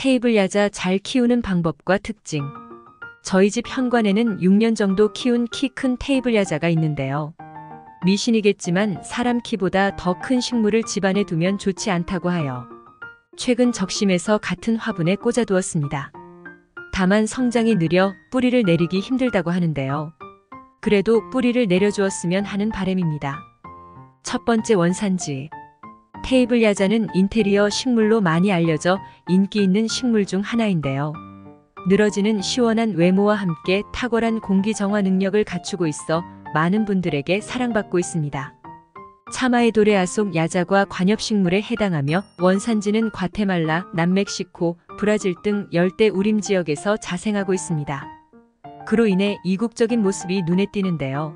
테이블 야자 잘 키우는 방법과 특징. 저희 집 현관에는 6년 정도 키운 키 큰 테이블 야자가 있는데요. 미신이겠지만 사람 키보다 더 큰 식물을 집안에 두면 좋지 않다고 하여 최근 적심해서 같은 화분에 꽂아두었습니다. 다만 성장이 느려 뿌리를 내리기 힘들다고 하는데요. 그래도 뿌리를 내려주었으면 하는 바람입니다. 첫 번째 원산지. 테이블 야자는 인테리어 식물로 많이 알려져 인기 있는 식물 중 하나인데요. 늘어지는 시원한 외모와 함께 탁월한 공기 정화 능력을 갖추고 있어 많은 분들에게 사랑받고 있습니다. 차마에도레아속 야자과 관엽식물에 해당하며 원산지는 과테말라, 남멕시코, 브라질 등 열대 우림 지역에서 자생하고 있습니다. 그로 인해 이국적인 모습이 눈에 띄는데요.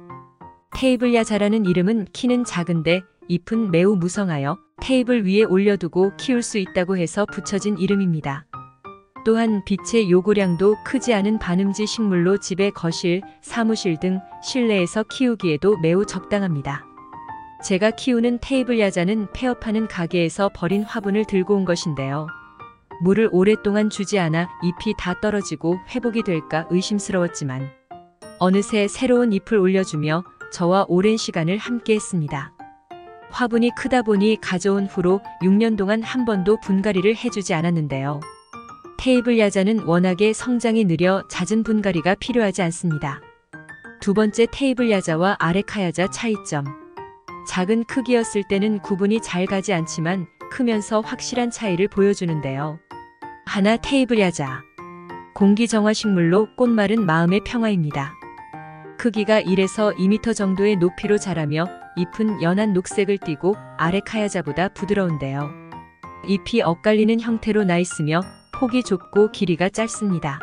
테이블 야자라는 이름은 키는 작은데 잎은 매우 무성하여 테이블 위에 올려두고 키울 수 있다고 해서 붙여진 이름입니다. 또한 빛의 요구량도 크지 않은 반음지 식물로 집의 거실, 사무실 등 실내에서 키우기에도 매우 적당합니다. 제가 키우는 테이블 야자는 폐업하는 가게에서 버린 화분을 들고 온 것인데요. 물을 오랫동안 주지 않아 잎이 다 떨어지고 회복이 될까 의심스러웠지만 어느새 새로운 잎을 올려주며 저와 오랜 시간을 함께 했습니다. 화분이 크다 보니 가져온 후로 6년 동안 한 번도 분갈이를 해주지 않았는데요. 테이블 야자는 워낙에 성장이 느려 잦은 분갈이가 필요하지 않습니다. 두 번째, 테이블 야자와 아레카야자 차이점. 작은 크기였을 때는 구분이 잘 가지 않지만 크면서 확실한 차이를 보여주는데요. 하나, 테이블 야자. 공기 정화 식물로 꽃말은 마음의 평화입니다. 크기가 1에서 2m 정도의 높이로 자라며 잎은 연한 녹색을 띠고 아레카야자보다 부드러운데요. 잎이 엇갈리는 형태로 나 있으며 폭이 좁고 길이가 짧습니다.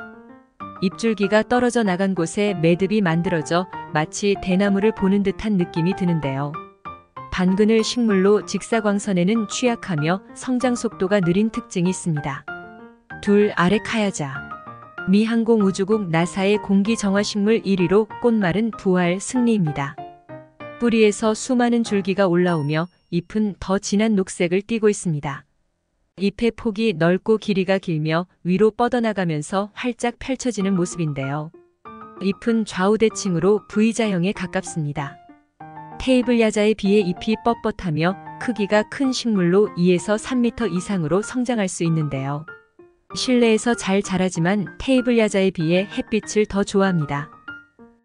잎줄기가 떨어져 나간 곳에 매듭이 만들어져 마치 대나무를 보는 듯한 느낌이 드는데요. 반그늘 식물로 직사광선에는 취약하며 성장 속도가 느린 특징이 있습니다. 둘, 아레카야자. 미 항공우주국 나사의 공기정화식물 1위로 꽃말은 부활, 승리입니다. 뿌리에서 수많은 줄기가 올라오며 잎은 더 진한 녹색을 띠고 있습니다. 잎의 폭이 넓고 길이가 길며 위로 뻗어나가면서 활짝 펼쳐지는 모습인데요. 잎은 좌우대칭으로 V자형에 가깝습니다. 테이블 야자에 비해 잎이 뻣뻣하며 크기가 큰 식물로 2에서 3m 이상으로 성장할 수 있는데요. 실내에서 잘 자라지만 테이블 야자에 비해 햇빛을 더 좋아합니다.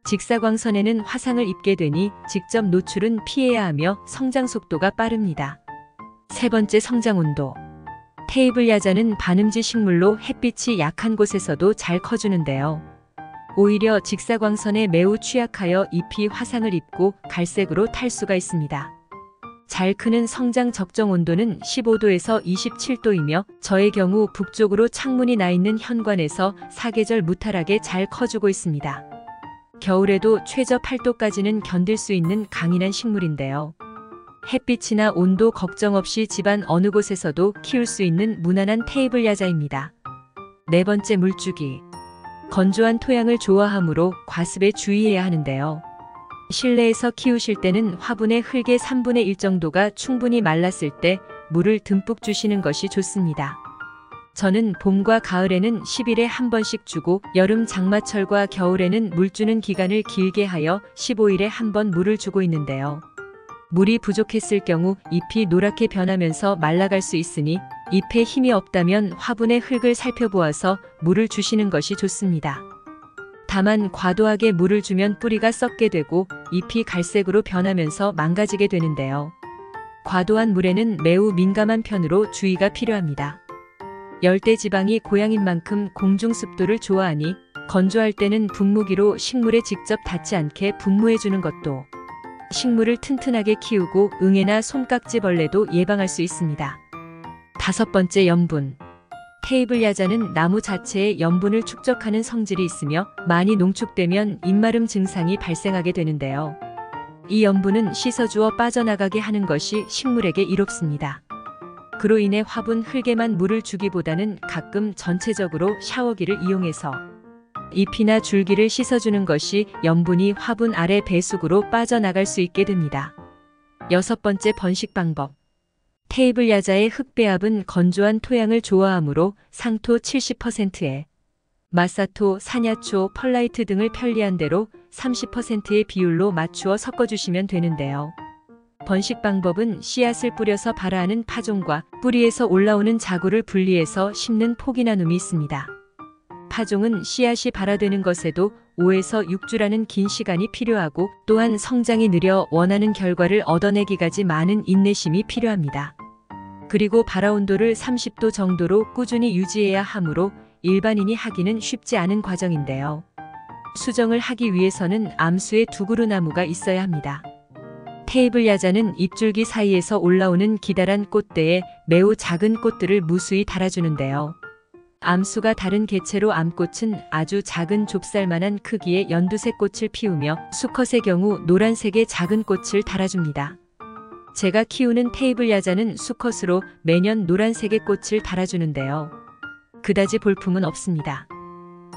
직사광선에는 화상을 입게 되니 직접 노출은 피해야 하며 성장 속도가 빠릅니다. 세 번째, 성장 온도. 테이블 야자는 반음지 식물로 햇빛이 약한 곳에서도 잘 커주는데요. 오히려 직사광선에 매우 취약하여 잎이 화상을 입고 갈색으로 탈 수가 있습니다. 잘 크는 성장 적정 온도는 15도에서 27도이며 저의 경우 북쪽으로 창문이 나 있는 현관에서 사계절 무탈하게 잘 커주고 있습니다. 겨울에도 최저 8도까지는 견딜 수 있는 강인한 식물인데요. 햇빛이나 온도 걱정 없이 집안 어느 곳에서도 키울 수 있는 무난한 테이블 야자입니다. 네 번째, 물주기. 건조한 토양을 좋아하므로 과습에 주의해야 하는데요. 실내에서 키우실 때는 화분의 흙의 3분의 1 정도가 충분히 말랐을 때 물을 듬뿍 주시는 것이 좋습니다. 저는 봄과 가을에는 10일에 한 번씩 주고 여름 장마철과 겨울에는 물 주는 기간을 길게 하여 15일에 한 번 물을 주고 있는데요. 물이 부족했을 경우 잎이 노랗게 변하면서 말라갈 수 있으니 잎에 힘이 없다면 화분의 흙을 살펴보아서 물을 주시는 것이 좋습니다. 다만 과도하게 물을 주면 뿌리가 썩게 되고 잎이 갈색으로 변하면서 망가지게 되는데요. 과도한 물에는 매우 민감한 편으로 주의가 필요합니다. 열대지방이 고향인 만큼 공중 습도를 좋아하니 건조할 때는 분무기로 식물에 직접 닿지 않게 분무해주는 것도 식물을 튼튼하게 키우고 응애나 손깍지벌레도 예방할 수 있습니다. 다섯 번째, 염분. 테이블 야자는 나무 자체에 염분을 축적하는 성질이 있으며 많이 농축되면 잎마름 증상이 발생하게 되는데요. 이 염분은 씻어주어 빠져나가게 하는 것이 식물에게 이롭습니다. 그로 인해 화분 흙에만 물을 주기보다는 가끔 전체적으로 샤워기를 이용해서 잎이나 줄기를 씻어주는 것이 염분이 화분 아래 배수구로 빠져나갈 수 있게 됩니다. 여섯 번째, 번식 방법. 테이블 야자의 흙배합은 건조한 토양을 좋아하므로 상토 70%에 마사토, 사냐초, 펄라이트 등을 편리한 대로 30%의 비율로 맞추어 섞어주시면 되는데요. 번식 방법은 씨앗을 뿌려서 발화하는 파종과 뿌리에서 올라오는 자구를 분리해서 심는 포기 나눔이 있습니다. 파종은 씨앗이 발화되는 것에도 5에서 6주라는 긴 시간이 필요하고 또한 성장이 느려 원하는 결과를 얻어내기까지 많은 인내심이 필요합니다. 그리고 발화 온도를 30도 정도로 꾸준히 유지해야 하므로 일반인이 하기는 쉽지 않은 과정인데요. 수정을 하기 위해서는 암수에 두그루 나무가 있어야 합니다. 테이블 야자는 잎줄기 사이에서 올라오는 기다란 꽃대에 매우 작은 꽃들을 무수히 달아주는데요. 암수가 다른 개체로 암꽃은 아주 작은 좁쌀만한 크기의 연두색 꽃을 피우며 수컷의 경우 노란색의 작은 꽃을 달아줍니다. 제가 키우는 테이블 야자는 수컷으로 매년 노란색의 꽃을 달아주는데요. 그다지 볼품은 없습니다.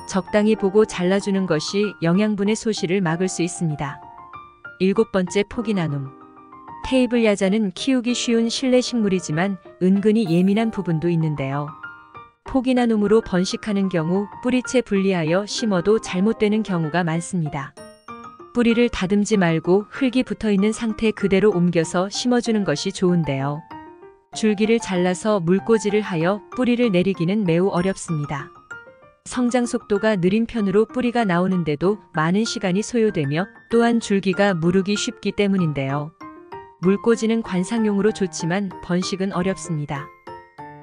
적당히 보고 잘라주는 것이 영양분의 소실을 막을 수 있습니다. 7번째 포기 나눔. 테이블 야자는 키우기 쉬운 실내 식물이지만 은근히 예민한 부분도 있는데요. 포기 나눔으로 번식하는 경우 뿌리채 분리하여 심어도 잘못되는 경우가 많습니다. 뿌리를 다듬지 말고 흙이 붙어있는 상태 그대로 옮겨서 심어주는 것이 좋은데요. 줄기를 잘라서 물꽂이를 하여 뿌리를 내리기는 매우 어렵습니다. 성장 속도가 느린 편으로 뿌리가 나오는데도 많은 시간이 소요되며 또한 줄기가 무르기 쉽기 때문인데요. 물꽂이는 관상용으로 좋지만 번식은 어렵습니다.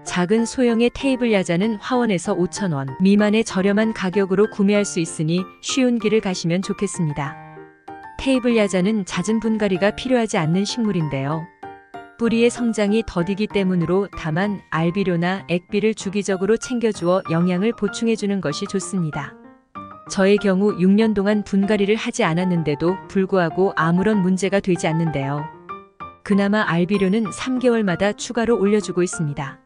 작은 소형의 테이블 야자는 화원에서 5,000원 미만의 저렴한 가격으로 구매할 수 있으니 쉬운 길을 가시면 좋겠습니다. 테이블 야자는 잦은 분갈이가 필요하지 않는 식물인데요. 뿌리의 성장이 더디기 때문으로 다만 알비료나 액비를 주기적으로 챙겨주어 영양을 보충해주는 것이 좋습니다. 저의 경우 6년 동안 분갈이를 하지 않았는데도 불구하고 아무런 문제가 되지 않는데요. 그나마 알비료는 3개월마다 추가로 올려주고 있습니다.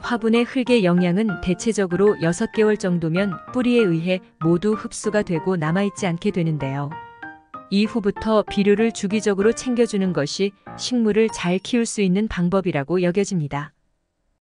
화분의 흙의 영양은 대체적으로 6개월 정도면 뿌리에 의해 모두 흡수가 되고 남아있지 않게 되는데요. 이후부터 비료를 주기적으로 챙겨주는 것이 식물을 잘 키울 수 있는 방법이라고 여겨집니다.